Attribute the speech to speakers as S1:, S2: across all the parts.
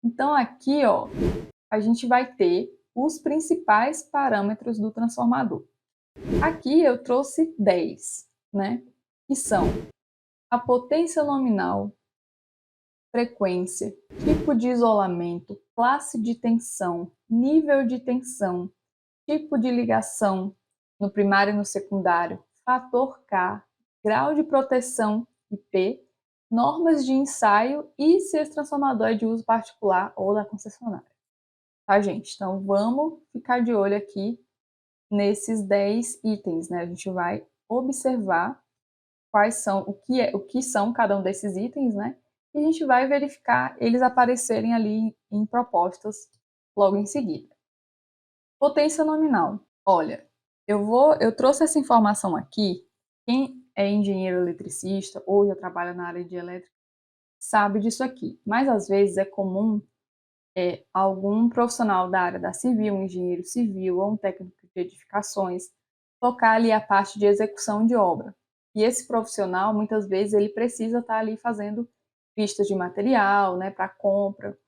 S1: Então aqui, ó, a gente vai ter os principais parâmetros do transformador. Aqui eu trouxe 10, né? Que são a potência nominal, frequência, tipo de isolamento, classe de tensão, nível de tensão, tipo de ligação no primário e no secundário, fator K, grau de proteção IP, normas de ensaio e se esse transformador é de uso particular ou da concessionária. Tá, gente? Então vamos ficar de olho aqui nesses 10 itens, né? A gente vai observar quais são, o que são cada um desses itens, né? E a gente vai verificar eles aparecerem ali em propostas logo em seguida. Potência nominal. Olha, eu trouxe essa informação aqui. Quem é engenheiro eletricista ou já trabalha na área de elétrica sabe disso aqui. Mas às vezes é comum algum profissional da área da civil, um engenheiro civil ou um técnico de edificações tocar ali a parte de execução de obra. E esse profissional, muitas vezes, ele precisa estar ali fazendo vistas de material, né, para compra.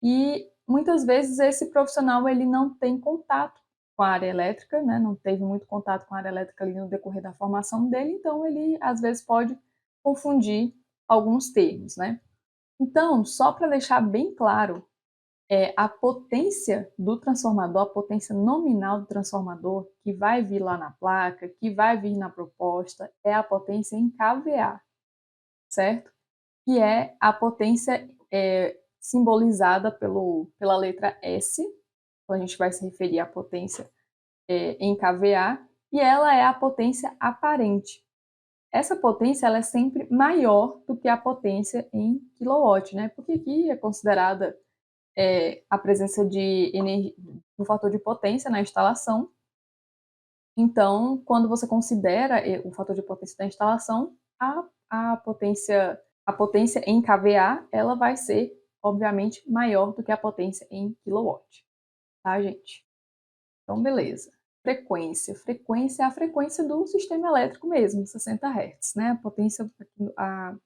S1: E muitas vezes esse profissional ele não tem contato com a área elétrica, né, não teve muito contato com a área elétrica ali no decorrer da formação dele, então ele às vezes pode confundir alguns termos, né? Então, só para deixar bem claro, a potência do transformador, a potência nominal do transformador, que vai vir lá na placa, que vai vir na proposta, é a potência em kVA, certo? Que é a potência simbolizada pela letra S, então a gente vai se referir à potência em kVA, e ela é a potência aparente. Essa potência ela é sempre maior do que a potência em quilowatt, né? Porque aqui é considerada a presença de do fator de potência na instalação. Então, quando você considera o fator de potência da instalação, a potência em kVA, ela vai ser, obviamente, maior do que a potência em quilowatt, tá, gente? Então, beleza. Frequência. Frequência é a frequência do sistema elétrico mesmo, 60 Hz, né? A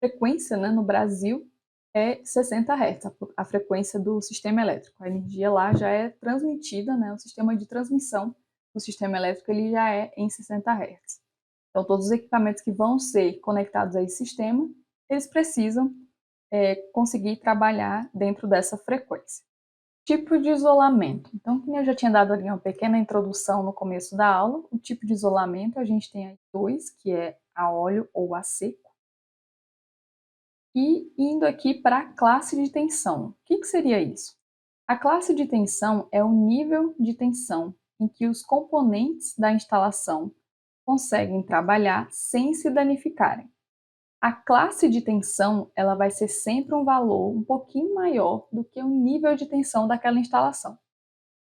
S1: frequência, né, no Brasil é 60 Hz, a frequência do sistema elétrico. A energia lá já é transmitida, né, o sistema de transmissão do sistema elétrico ele já é em 60 Hz. Então, todos os equipamentos que vão ser conectados a esse sistema, eles precisam conseguir trabalhar dentro dessa frequência. Tipo de isolamento. Então, como eu já tinha dado ali uma pequena introdução no começo da aula, o tipo de isolamento a gente tem aí dois, que é a óleo ou a seco. E indo aqui para a classe de tensão. O que seria isso? A classe de tensão é o nível de tensão em que os componentes da instalação conseguem trabalhar sem se danificarem. A classe de tensão ela vai ser sempre um valor um pouquinho maior do que o nível de tensão daquela instalação.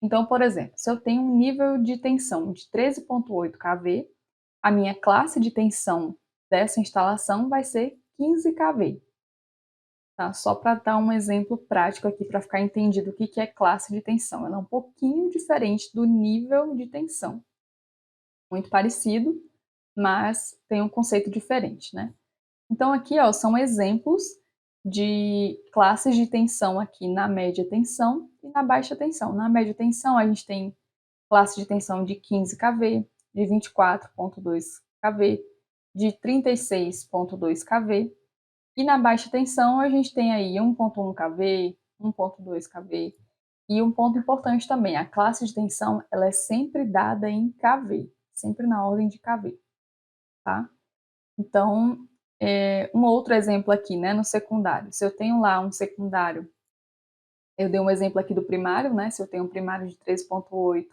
S1: Então, por exemplo, se eu tenho um nível de tensão de 13,8 kV, a minha classe de tensão dessa instalação vai ser 15 kV. Tá? Só para dar um exemplo prático aqui para ficar entendido o que é classe de tensão. Ela é um pouquinho diferente do nível de tensão. Muito parecido, mas tem um conceito diferente, né? Então aqui, ó, são exemplos de classes de tensão aqui na média tensão e na baixa tensão. Na média tensão, a gente tem classe de tensão de 15 kV, de 24,2 kV, de 36,2 kV. E na baixa tensão, a gente tem aí 1,1 kV, 1,2 kV. E um ponto importante também, a classe de tensão ela é sempre dada em kV, sempre na ordem de kV, tá? Então, um outro exemplo aqui, né, no secundário. Se eu tenho lá um secundário, eu dei um exemplo aqui do primário, né? Se eu tenho um primário de 3,8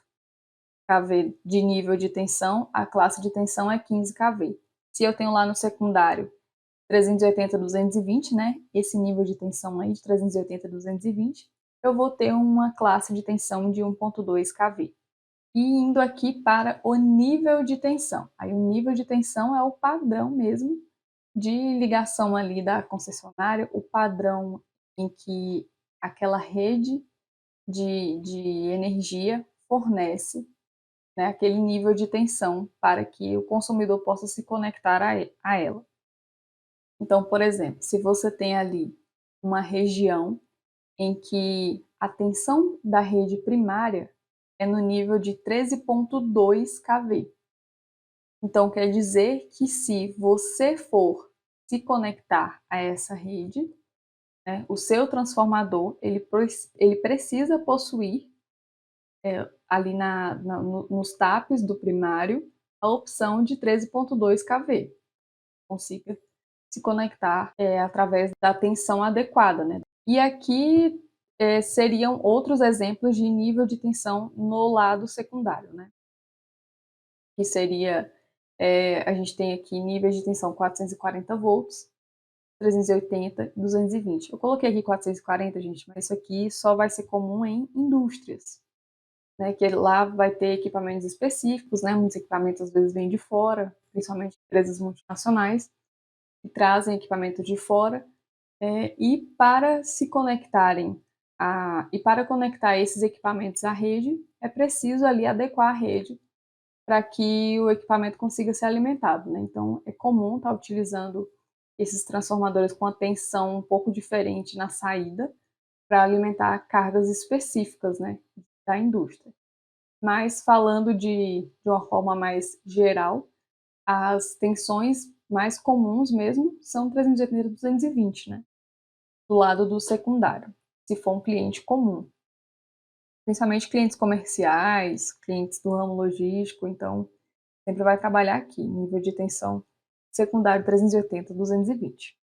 S1: kV de nível de tensão, a classe de tensão é 15 kV. Se eu tenho lá no secundário 380, 220, né? Esse nível de tensão aí de 380, 220, eu vou ter uma classe de tensão de 1,2 kV. E indo aqui para o nível de tensão. Aí o nível de tensão é o padrão mesmo de ligação ali da concessionária, o padrão em que aquela rede de energia fornece, né, aquele nível de tensão para que o consumidor possa se conectar a ela. Então, por exemplo, se você tem ali uma região em que a tensão da rede primária é no nível de 13,2 kV. Então, quer dizer que se você for se conectar a essa rede, né, o seu transformador ele precisa possuir ali nos TAPs do primário a opção de 13,2 kV. Consiga se conectar através da tensão adequada, né? E aqui seriam outros exemplos de nível de tensão no lado secundário, né? Que seria, a gente tem aqui níveis de tensão 440 volts, 380 e 220. Eu coloquei aqui 440, gente, mas isso aqui só vai ser comum em indústrias, né? Que lá vai ter equipamentos específicos, né? Muitos equipamentos às vezes vêm de fora, principalmente empresas multinacionais, que trazem equipamento de fora, e para se conectarem e para conectar esses equipamentos à rede, é preciso ali adequar a rede para que o equipamento consiga ser alimentado, né? Então, é comum estar utilizando esses transformadores com a tensão um pouco diferente na saída para alimentar cargas específicas, né, da indústria. Mas falando de uma forma mais geral, as tensões mais comuns mesmo são 380 e 220, né? Do lado do secundário, se for um cliente comum. Principalmente clientes comerciais, clientes do ramo logístico, então sempre vai trabalhar aqui, nível de tensão secundário 380, 220.